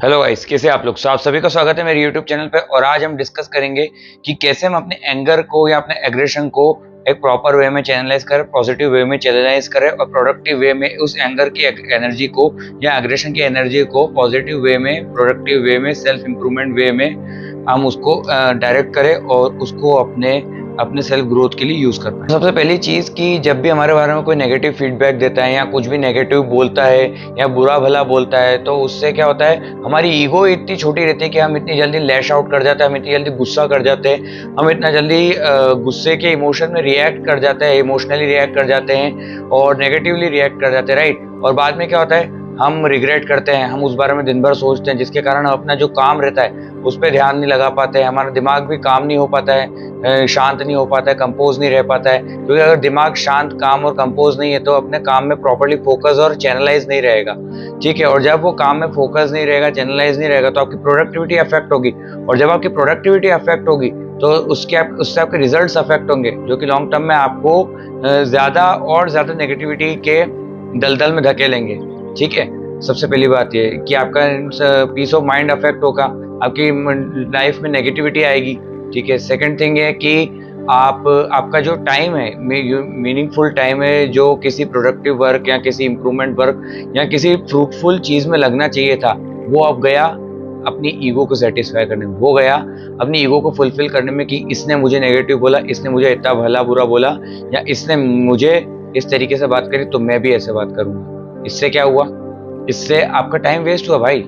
Hello guys, कैसे आप लोग। आप सभी का स्वागत है मेरे यूट्यूब चैनल पे। और आज हम डिस्कस करेंगे कि कैसे हम अपने एंगर को या अपने एग्रेशन को एक प्रॉपर वे में चैनलाइज करें, पॉजिटिव वे में चैनलाइज करें और प्रोडक्टिव वे में उस एंगर की एनर्जी को या एग्रेशन की एनर्जी को पॉजिटिव वे में, प्रोडक्टिव वे में, सेल्फ इंप्रूवमेंट वे में हम उसको डायरेक्ट करें और उसको अपने अपने सेल्फ ग्रोथ के लिए यूज कर पाए। सबसे पहली चीज कि जब भी हमारे बारे में कोई नेगेटिव फीडबैक देता है या कुछ भी नेगेटिव बोलता है या बुरा भला बोलता है, तो उससे क्या होता है, हमारी ईगो इतनी छोटी रहती है कि हम इतनी जल्दी लैश आउट कर जाते हैं, हम इतनी जल्दी गुस्सा कर जाते हैं, हम इतना जल्दी गुस्से के इमोशन में रिएक्ट कर जाते हैं, इमोशनली रिएक्ट कर जाते हैं और नेगेटिवली रिएक्ट कर जाते हैं, राइट। और बाद में क्या होता है, हम रिग्रेट करते हैं, हम उस बारे में दिन भर सोचते हैं, जिसके कारण हम अपना जो काम रहता है उस पर ध्यान नहीं लगा पाते हैं, हमारा दिमाग भी काम नहीं हो पाता है, शांत नहीं हो पाता है, कंपोज नहीं रह पाता है। क्योंकि अगर दिमाग शांत, काम और कंपोज नहीं है तो अपने काम में प्रॉपर्ली फोकस और चैनलाइज नहीं रहेगा, ठीक है। और जब वो काम में फोकस नहीं रहेगा, चैनलाइज नहीं रहेगा, तो आपकी प्रोडक्टिविटी अफेक्ट होगी। और जब आपकी प्रोडक्टिविटी अफेक्ट होगी तो उससे आपके रिजल्ट्स अफेक्ट होंगे, जो कि लॉन्ग टर्म में आपको ज़्यादा और ज़्यादा नेगेटिविटी के दलदल में धकेलेंगे, ठीक है। सबसे पहली बात ये कि आपका पीस ऑफ माइंड अफेक्ट होगा, आपकी लाइफ में नेगेटिविटी आएगी, ठीक है। सेकंड थिंग है कि आपका जो टाइम है, मीनिंगफुल टाइम है, जो किसी प्रोडक्टिव वर्क या किसी इम्प्रूवमेंट वर्क या किसी फ्रूटफुल चीज़ में लगना चाहिए था, वो अब गया अपनी ईगो को सेटिस्फाई करने में, वो गया अपनी ईगो को फुलफिल करने में कि इसने मुझे नेगेटिव बोला, इसने मुझे इतना भला बुरा बोला, या इसने मुझे इस तरीके से बात करी तो मैं भी ऐसे बात करूँगा। इससे क्या हुआ, इससे आपका टाइम वेस्ट हुआ भाई।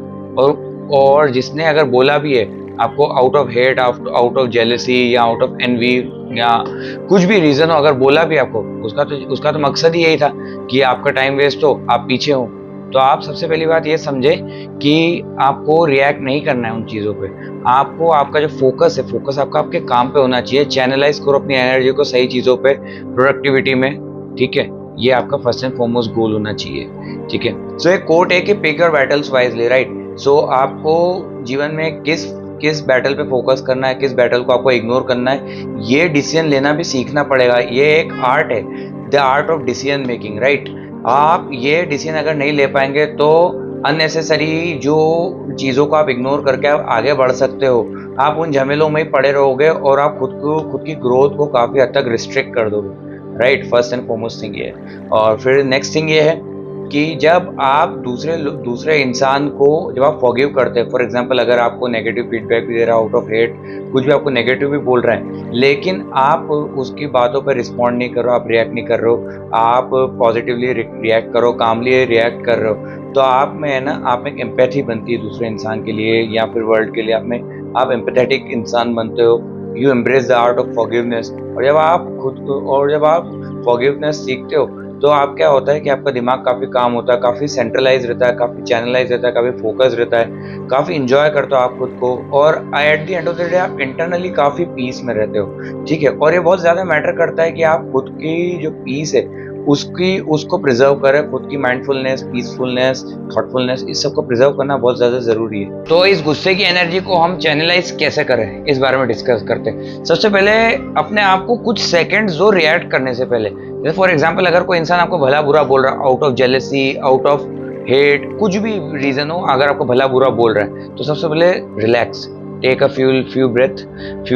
और जिसने अगर बोला भी है आपको out of hate, out of jealousy या आउट ऑफ एनवी या कुछ भी रीजन हो, अगर बोला भी आपको, उसका तो मकसद ही यही था कि आपका टाइम वेस्ट हो, आप पीछे हो। तो आप सबसे पहली बात ये समझे कि आपको रिएक्ट नहीं करना है उन चीज़ों पे। आपको आपका जो फोकस है, फोकस आपका आपके काम पे होना चाहिए। चैनलाइज करो अपनी एनर्जी को सही चीज़ों पे, प्रोडक्टिविटी में, ठीक है। ये आपका फर्स्ट एंड फॉरमोस्ट गोल होना चाहिए, ठीक है। सो एक कोट है कि pick your battles wisely, right. So आपको जीवन में किस किस बैटल पे फोकस करना है, किस बैटल को आपको इग्नोर करना है, ये डिसीजन लेना भी सीखना पड़ेगा। ये एक आर्ट है, the art of decision making, right. आप ये डिसीजन अगर नहीं ले पाएंगे तो अननेसेसरी जो चीज़ों को आप इग्नोर करके आप आगे बढ़ सकते हो, आप उन झमेलों में ही पड़े रहोगे और आप खुद की ग्रोथ को काफ़ी हद तक रिस्ट्रिक्ट कर दोगे, right. First and foremost thing ये है। और फिर नेक्स्ट थिंग ये है कि जब आप दूसरे इंसान को जब आप फॉरगिव करते हैं, फॉर एग्जांपल अगर आपको नेगेटिव फीडबैक भी दे रहा है आउट ऑफ हेट, कुछ भी आपको नेगेटिव भी बोल रहा है, लेकिन आप उसकी बातों पर रिस्पॉन्ड नहीं कर रहे हो, आप रिएक्ट नहीं कर रहे हो, आप पॉजिटिवली रिएक्ट करो, कामली रिएक्ट कर रहे हो, तो आप में है ना, आप में एक एम्पैथी बनती है दूसरे इंसान के लिए या फिर वर्ल्ड के लिए, आप एम्पैथेटिक इंसान बनते हो। You embrace the art of forgiveness. और जब आप फॉरगिवनेस सीखते हो तो आप क्या होता है कि आपका दिमाग काफ़ी काम होता है, काफ़ी सेंट्रलाइज रहता है, काफ़ी चैनलाइज रहता है, काफ़ी फोकस रहता है, काफ़ी इंजॉय करते हो आप खुद को, और at the end of the day आप इंटरनली काफ़ी पीस में रहते हो, ठीक है। और ये बहुत ज़्यादा मैटर करता है कि आप खुद की जो पीस है उसको प्रिजर्व करें, खुद की माइंडफुलनेस, पीसफुलनेस, थॉटफुलनेस, इस सबको प्रिजर्व करना बहुत ज़्यादा ज़रूरी है। तो इस गुस्से की एनर्जी को हम चैनलाइज कैसे करें, इस बारे में डिस्कस करते हैं। सबसे पहले अपने आप को कुछ सेकेंड जो रिएक्ट करने से पहले, जैसे फॉर एग्जाम्पल अगर कोई इंसान आपको भला बुरा बोल रहा है out of jealousy, out of hate, कुछ भी रीजन हो, अगर आपको भला बुरा बोल रहा है तो सबसे पहले relax, take a few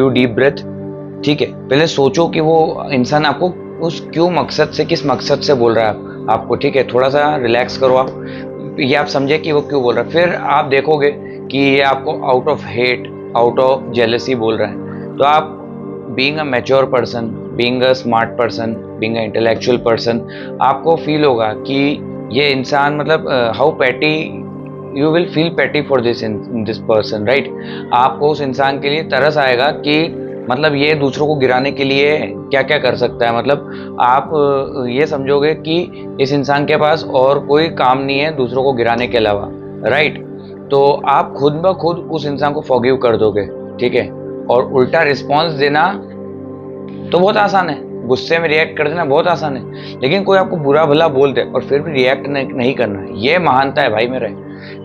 deep breath, ठीक है। पहले सोचो कि वो इंसान आपको किस मकसद से बोल रहा है आपको, ठीक है। थोड़ा सा रिलैक्स करो आप, ये आप समझे कि वो क्यों बोल रहा है। फिर आप देखोगे कि ये आपको out of hate, out of jealousy बोल रहा है, तो आप being a mature person, being a smart person, being a intellectual person, आपको फील होगा कि ये इंसान मतलब how petty, you will feel petty for this person, right. आपको उस इंसान के लिए तरस आएगा कि मतलब ये दूसरों को गिराने के लिए क्या क्या कर सकता है। मतलब आप ये समझोगे कि इस इंसान के पास और कोई काम नहीं है दूसरों को गिराने के अलावा, राइट। तो आप खुद ब खुद उस इंसान को फॉरगिव कर दोगे, ठीक है। और उल्टा रिस्पॉन्स देना तो बहुत आसान है, गुस्से में रिएक्ट कर देना बहुत आसान है, लेकिन कोई आपको बुरा भला बोल दे और फिर भी रिएक्ट नहीं करना है, ये महानता है भाई मेरे।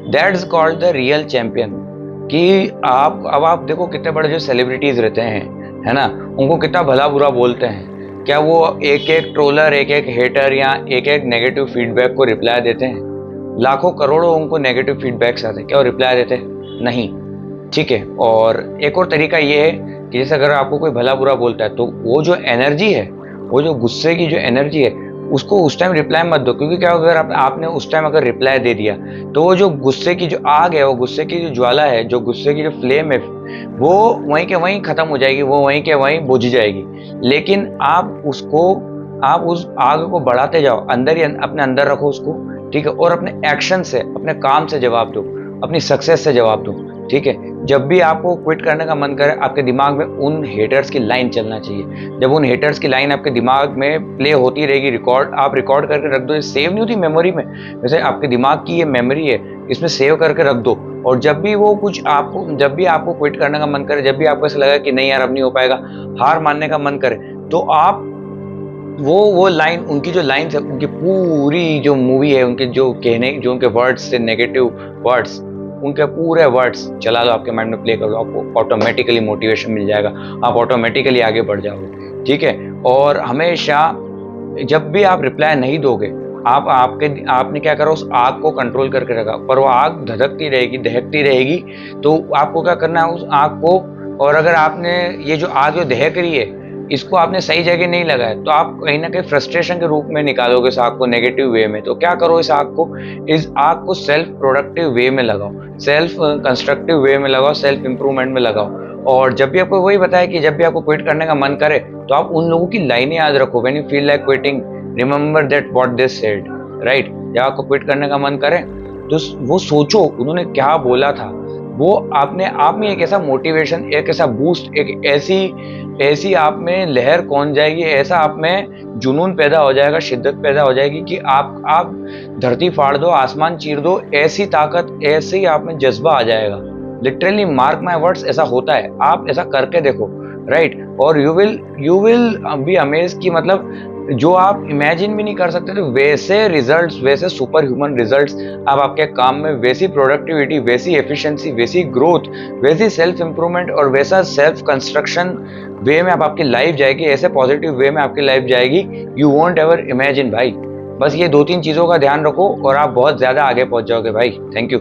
That's called the real champion. कि आप देखो कितने बड़े जो सेलिब्रिटीज रहते हैं, है ना, उनको कितना भला बुरा बोलते हैं, क्या वो एक एक ट्रोलर, एक एक हेटर या एक एक नेगेटिव फीडबैक को रिप्लाई देते हैं? लाखों करोड़ों उनको नेगेटिव फीडबैक्स आते हैं, क्या वो रिप्लाई देते हैं? नहीं। ठीक है। और एक और तरीका ये है कि जैसे अगर आपको कोई भला बुरा बोलता है तो वो जो एनर्जी है, वो जो गुस्से की जो एनर्जी है, उसको उस टाइम रिप्लाई मत दो, क्योंकि क्या होगा, अगर आपने उस टाइम अगर रिप्लाई दे दिया तो वो जो गुस्से की जो आग है, वो गुस्से की जो ज्वाला है, जो गुस्से की जो फ्लेम है, वो वहीं के वहीं खत्म हो जाएगी, वो वहीं के वहीं बुझ जाएगी। लेकिन आप उस आग को बढ़ाते जाओ, अंदर ही अपने अंदर रखो उसको, ठीक है, और अपने एक्शन से, अपने काम से जवाब दो, अपनी सक्सेस से जवाब दो, ठीक है। जब भी आपको क्विट करने का मन करे, आपके दिमाग में उन हेटर्स की लाइन चलना चाहिए। जब उन हेटर्स की लाइन आपके दिमाग में प्ले होती रहेगी, आप रिकॉर्ड करके रख दो, सेव नहीं होती मेमोरी में, जैसे आपके दिमाग की ये मेमोरी है, इसमें सेव करके रख दो। और जब भी आपको क्विट करने का मन करे, जब भी आपको ऐसा लगा कि नहीं यार अब नहीं हो पाएगा, हार मानने का मन करे, तो आप वो लाइन, उनकी जो लाइन्स है, उनकी पूरी जो मूवी है, उनके जो कहने, जो उनके वर्ड्स थे, नेगेटिव वर्ड्स, उनके पूरे वर्ड्स चला लो, आपके माइंड में प्ले कर लो, आपको ऑटोमेटिकली मोटिवेशन मिल जाएगा, आप ऑटोमेटिकली आगे बढ़ जाओगे, ठीक है। और हमेशा जब भी आप रिप्लाई नहीं दोगे, आपने क्या करा, उस आग को कंट्रोल करके रखा, पर वो आग धधकती रहेगी, दहकती रहेगी, तो आपको क्या करना है उस आग को, और अगर आपने ये जो आग जो दहक रही है, इसको आपने सही जगह नहीं लगाया, तो आप कहीं ना कहीं फ्रस्ट्रेशन के रूप में निकालोगे इस आग को, नेगेटिव वे में। तो क्या करो, इस आग को सेल्फ प्रोडक्टिव वे में लगाओ, सेल्फ कंस्ट्रक्टिव वे में लगाओ, सेल्फ इंप्रूवमेंट में लगाओ। और जब भी आपको वही बताया कि जब भी आपको क्विट करने का मन करे, तो आप उन लोगों की लाइनें याद रखो, when you feel like quitting, remember that what they said, right. जब आपको क्विट करने का मन करे, तो वो सोचो उन्होंने क्या बोला था, वो आपने आप में एक ऐसा मोटिवेशन, एक ऐसा बूस्ट, एक ऐसी ऐसी आप में लहर कौन जाएगी, ऐसा आप में जुनून पैदा हो जाएगा, शिद्दत पैदा हो जाएगी कि आप धरती फाड़ दो, आसमान चीर दो, ऐसी ताकत, ऐसे ही आप में जज्बा आ जाएगा। लिटरली मार्क माई वर्ड्स, ऐसा होता है, आप ऐसा करके देखो, राइट। और यू विल बी अमेज कि मतलब जो आप इमेजिन भी नहीं कर सकते थे, वैसे रिजल्ट्स, वैसे सुपर ह्यूमन रिजल्ट्स अब आपके काम में, वैसी प्रोडक्टिविटी, वैसी एफिशिएंसी, वैसी ग्रोथ, वैसी सेल्फ इंप्रूवमेंट और वैसा सेल्फ कंस्ट्रक्शन वे में अब आपकी लाइफ जाएगी, ऐसे पॉजिटिव वे में आपकी लाइफ जाएगी, यू वोंट एवर इमेजिन भाई। बस ये 2-3 चीज़ों का ध्यान रखो और आप बहुत ज़्यादा आगे पहुंच जाओगे भाई। Thank you.